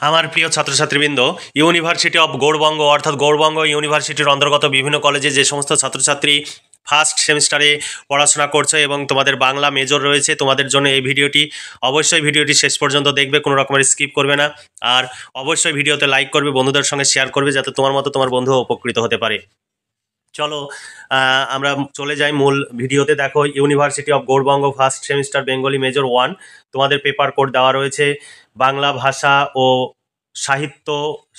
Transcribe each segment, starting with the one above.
আমার প্রিয় ছাত্রছাত্রীবৃন্দ, university of Gourbanga অর্থাৎ গৌড়বঙ্গ ইউনিভার্সিটির অন্তর্গত বিভিন্ন কলেজে যে সমস্ত ছাত্রছাত্রী ফার্স্ট সেমিস্টারে পড়াশোনা করছো এবং তোমাদের বাংলা মেজর রয়েছে, তোমাদের জন্য এই ভিডিওটি অবশ্যই ভিডিওটি শেষ পর্যন্ত দেখবে, কোনো রকমের স্কিপ করবে না। আর অবশ্যই ভিডিওতে লাইক করবে, বন্ধুদের সঙ্গে শেয়ার করবে, যাতে তোমার মতো তোমার বন্ধু উপকৃত হতে পারে। চলো আমরা চলে যাই মূল ভিডিওতে। দেখো, university of Gourbanga first semester Bengali major 1, তোমাদের পেপার কোড দেওয়া রয়েছে বাংলা ভাষা ও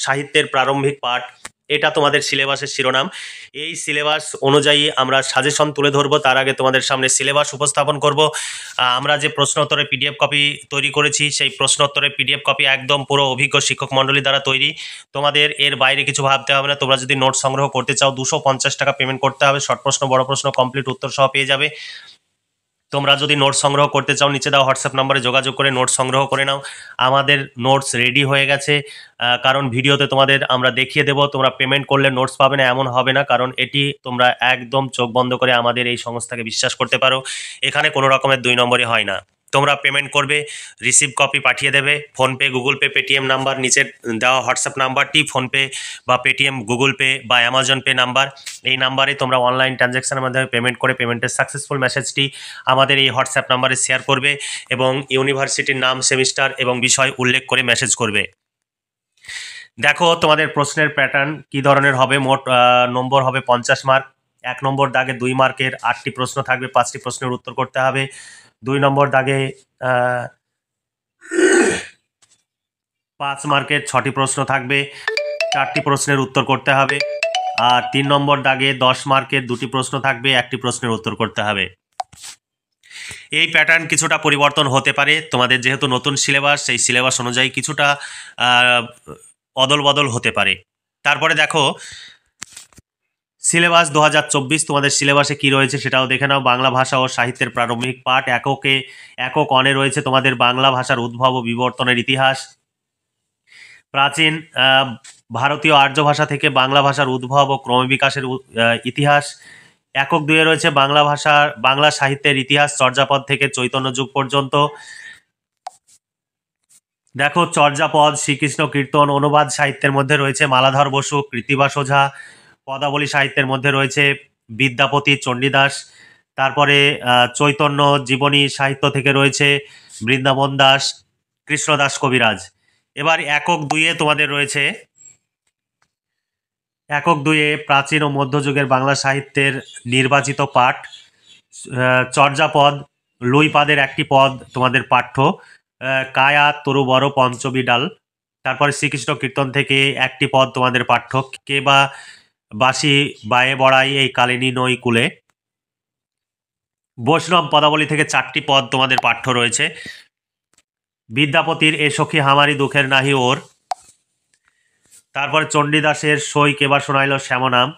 সাহিত্যের প্রারম্ভিক পাঠ। এটা তোমাদের সিলেবাসের শিরোনাম। এই সিলেবাস অনুযায়ী আমরা সাজেশন তুলে ধরবো। তার আগে তোমাদের সামনে সিলেবাস উপস্থাপন করব। আমরা যে প্রশ্নোত্তরের পিডিএফ কপি তৈরি করেছি, সেই প্রশ্নোত্তরের পিডিএফ কপি একদম পুরো অভিজ্ঞ শিক্ষক মণ্ডলী দ্বারা তৈরি। তোমাদের এর বাইরে কিছু ভাবতে হবে না। তোমরা যদি নোট সংগ্রহ করতে চাও 250 টাকা পেমেন্ট করতে হবে। শর্ট প্রশ্ন, বড় প্রশ্ন, কমপ্লিট উত্তর সহ পেয়ে যাবে। তোমরা যদি নোট সংগ্রহ করতে চাও, নিচে দাও হোয়াটসঅ্যাপ নম্বরে যোগাযোগ করে নোট সংগ্রহ করে নাও। আমাদের নোটস রেডি হয়ে গেছে, কারণ ভিডিওতে তোমাদের আমরা দেখিয়ে দেবো। তোমরা পেমেন্ট করলে নোটস পাবে না এমন হবে না, কারণ এটি তোমরা একদম চোখ বন্ধ করে আমাদের এই সংস্থাকে বিশ্বাস করতে পারো। এখানে কোনো রকমের 2 নম্বরই হয় না। তোমরা পেমেন্ট করবে, রিসিভ কপি পাঠিয়ে দেবে। PhonePe, Google pay, Paytm number, নিচে দেওয়া হোয়াটসঅ্যাপ নাম্বারটি ফোনপে বা পেটিএম, গুগল পে বা অ্যামাজন পে নাম্বার, এই নাম্বারে তোমরা অনলাইন ট্রানজ্যাকশনের মাধ্যমে পেমেন্ট করে পেমেন্টের সাকসেসফুল মেসেজটি আমাদের এই হোয়াটসঅ্যাপ নাম্বারে শেয়ার করবে এবং ইউনিভার্সিটির নাম, সেমিস্টার এবং বিষয় উল্লেখ করে মেসেজ করবে। দেখো, তোমাদের প্রশ্নের প্যাটার্ন কি ধরনের হবে। মোট নম্বর হবে 50 মার্ক। 1 নম্বর দাগে 2 মার্কের 8টি প্রশ্ন থাকবে, 5টি প্রশ্নের উত্তর করতে হবে। 2 নম্বর দাগে 5 মার্কের 6টি প্রশ্ন থাকবে, 4টি প্রশ্নের উত্তর করতে হবে। আর 3 নম্বর দাগে 10 মার্কের 2টি প্রশ্ন থাকবে, 1টি প্রশ্নের উত্তর করতে হবে। এই প্যাটার্ন কিছুটা পরিবর্তন হতে পারে, তোমাদের যেহেতু নতুন সিলেবাস, সেই সিলেবাস অনুযায়ী কিছুটা অদল বদল হতে পারে। তারপরে দেখো, সিলেবাস 2024 তোমাদের সিলেবাসে কি রয়েছে সেটাও দেখে নাও। বাংলা ভাষা ও সাহিত্যের প্রারম্ভিক পাঠ একক অনে রয়েছে তোমাদের বাংলা ভাষার উদ্ভব ও বিবর্তনের ইতিহাস। প্রাচীন ভারতীয় আর্য ভাষা থেকে বাংলা ভাষার উদ্ভব ও ক্রমবিকাশের ইতিহাস। একক 2 রয়েছে বাংলা সাহিত্যের ইতিহাস, চর্যাপদ থেকে চৈতন্য যুগ পর্যন্ত। দেখো, চর্যাপদ, শ্রীকৃষ্ণ কীর্তন, অনুবাদ সাহিত্যের মধ্যে রয়েছে মালাধর বসু, কৃত্তিবাস ওঝা। পদাবলী সাহিত্যের মধ্যে রয়েছে বিদ্যাপতি, চণ্ডীদাস। তারপরে চৈতন্য জীবনী সাহিত্য থেকে রয়েছে বৃন্দাবন দাস, কৃষ্ণদাস কবিরাজ। এবার একক 2 তোমাদের রয়েছে প্রাচীন ও মধ্যযুগের বাংলা সাহিত্যের নির্বাচিত পাঠ। চর্যাপদ, লুইপাদের একটি পদ তোমাদের পাঠ্য। কায়া তরু বড় পঞ্চমী ডাল। তারপরে শ্রীকৃষ্ণ কীর্তন থেকে একটি পদ তোমাদের পাঠ্য। কে বা বাসি বায়ে বড়াই এই কালিনী নই কুলে। বৈষ্ণব পদাবলী থেকে 4টি পদ তোমাদের পাঠ্য রয়েছে। বিদ্যাপতির এ সখী হামারি দুঃখের নাহি ওর। তারপরে চণ্ডীদাসের সই কেবা শোনাইল শ্যামনাম।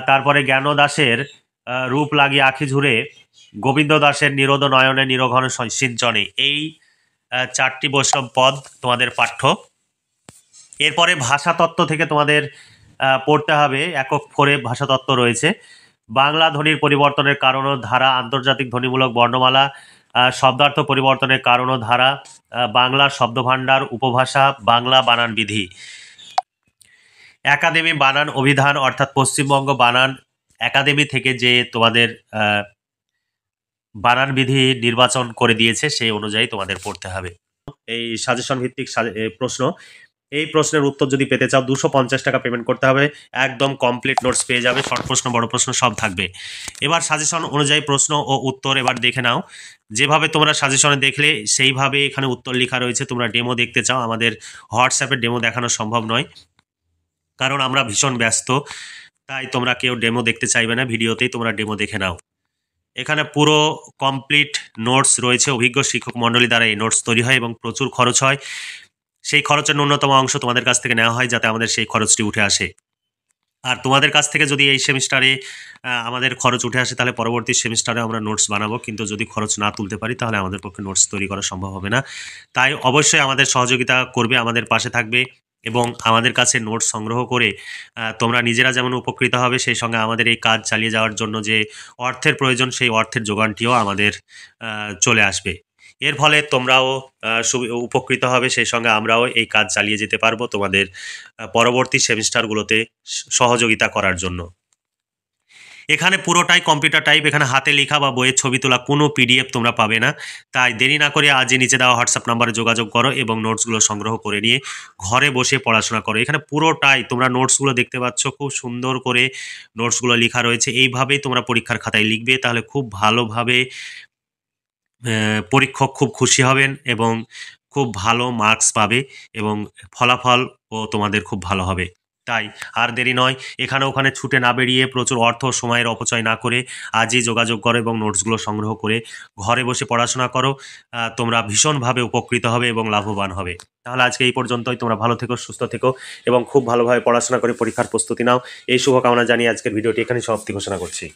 তারপরে জ্ঞানদাসের রূপ লাগি আখি ঝুরে। গোবিন্দ দাসের নিরোদ নয়নে নিরঘন সিঞ্চনে। এই 4টি বৈষ্ণব পদ তোমাদের পাঠ্য। এরপরে ভাষাতত্ত্ব থেকে তোমাদের পড়তে হবে। একক 4 ভাষাতত্ত্ব রয়েছে। বাংলা ধ্বনির পরিবর্তনের কারণ ও ধারা, আন্তর্জাতিক ধ্বনিমূলক বর্ণমালা, শব্দার্থ পরিবর্তনের কারণ ও ধারা, বাংলা শব্দভাণ্ডার, উপভাষা, বাংলা বানান বিধি। একাডেমি বানান অভিধান অর্থাৎ পশ্চিমবঙ্গ বানান একাডেমি থেকে যে তোমাদের বানান বিধি নির্বাচন করে দিয়েছে, সেই অনুযায়ী তোমাদের পড়তে হবে। এই সাজেশন ভিত্তিক প্রশ্ন, এই প্রশ্নের উত্তর যদি পেতে চাও 250 টাকা পেমেন্ট করতে হবে। একদম কমপ্লিট নোটস পেয়ে যাবে, শর্ট প্রশ্ন, বড় প্রশ্ন সব থাকবে। এবার সাজেশন অনুযায়ী প্রশ্ন ও উত্তর এবার দেখে নাও। যেভাবে তোমরা সাজেশনে দেখলে সেইভাবে এখানে উত্তর লেখা রয়েছে। তোমরা ডেমো দেখতে চাও, আমাদের হোয়াটসঅ্যাপে ডেমো দেখানো সম্ভব নয়, কারণ আমরা ভীষণ ব্যস্ত, তাই তোমরা কেউ ডেমো দেখতে চাইবে না। ভিডিওতেই তোমরা ডেমো দেখে নাও। এখানে পুরো কমপ্লিট নোটস রয়েছে। অভিজ্ঞ শিক্ষক মণ্ডলী দ্বারা এই নোটস তৈরি হয় এবং প্রচুর খরচ হয়। সেই খরচের ন্যূনতম অংশ তোমাদের কাছ থেকে নেওয়া হয়, যাতে আমাদের সেই খরচটি উঠে আসে। আর তোমাদের কাছ থেকে যদি এই সেমিস্টারে আমাদের খরচ উঠে আসে, তাহলে পরবর্তী সেমিস্টারে আমরা নোটস বানাবো। কিন্তু যদি খরচ না তুলতে পারি, তাহলে আমাদের পক্ষে নোটস তৈরি করা সম্ভব হবে না। তাই অবশ্যই আমাদের সহযোগিতা করবে, আমাদের পাশে থাকবে এবং আমাদের কাছে নোটস সংগ্রহ করে তোমরা নিজেরা যেমন উপকৃত হবে, সেই সঙ্গে আমাদের এই কাজ চালিয়ে যাওয়ার জন্য যে অর্থের প্রয়োজন, সেই অর্থের যোগানটিও আমাদের চলে আসবে। এর ফলে তোমরাও উপকৃত হবে, সেই সঙ্গে আমরাও এই কাজ চালিয়ে যেতে পারবো তোমাদের পরবর্তী সেমিস্টারগুলোতে সহযোগিতা করার জন্য। এখানে পুরোটাই কম্পিউটার টাইপ, এখানে হাতে লেখা বা বইয়ের ছবি তোলা কোনো পিডিএফ তোমরা পাবে না। তাই দেরি না করে আজই নিচে দেওয়া হোয়াটসঅ্যাপ নাম্বারে যোগাযোগ করো এবং নোটসগুলো সংগ্রহ করে নিয়ে ঘরে বসে পড়াশোনা করো। এখানে পুরোটাই তোমরা নোটসগুলো দেখতে পাচ্ছ, খুব সুন্দর করে নোটসগুলো লেখা রয়েছে। এইভাবেই তোমরা পরীক্ষার খাতায় লিখবে, তাহলে খুব ভালোভাবে পরীক্ষক খুব খুশি হবেন এবং খুব ভালো মার্কস পাবে এবং ফলাফলও তোমাদের খুব ভালো হবে। তাই আর দেরি নয়, এখানে ওখানে ছুটে না বেরিয়ে প্রচুর অর্থ সময়ের অপচয় না করে আজই যোগাযোগ করো এবং নোটসগুলো সংগ্রহ করে ঘরে বসে পড়াশোনা করো। তোমরা ভীষণভাবে উপকৃত হবে এবং লাভবান হবে। তাহলে আজকে এই পর্যন্তই। তোমরা ভালো থেকো, সুস্থ থেকো এবং খুব ভালোভাবে পড়াশোনা করে পরীক্ষার প্রস্তুতি নাও। এই শুভকামনা জানিয়ে আজকের ভিডিওটি এখানেই সমাপ্তি ঘোষণা করছি।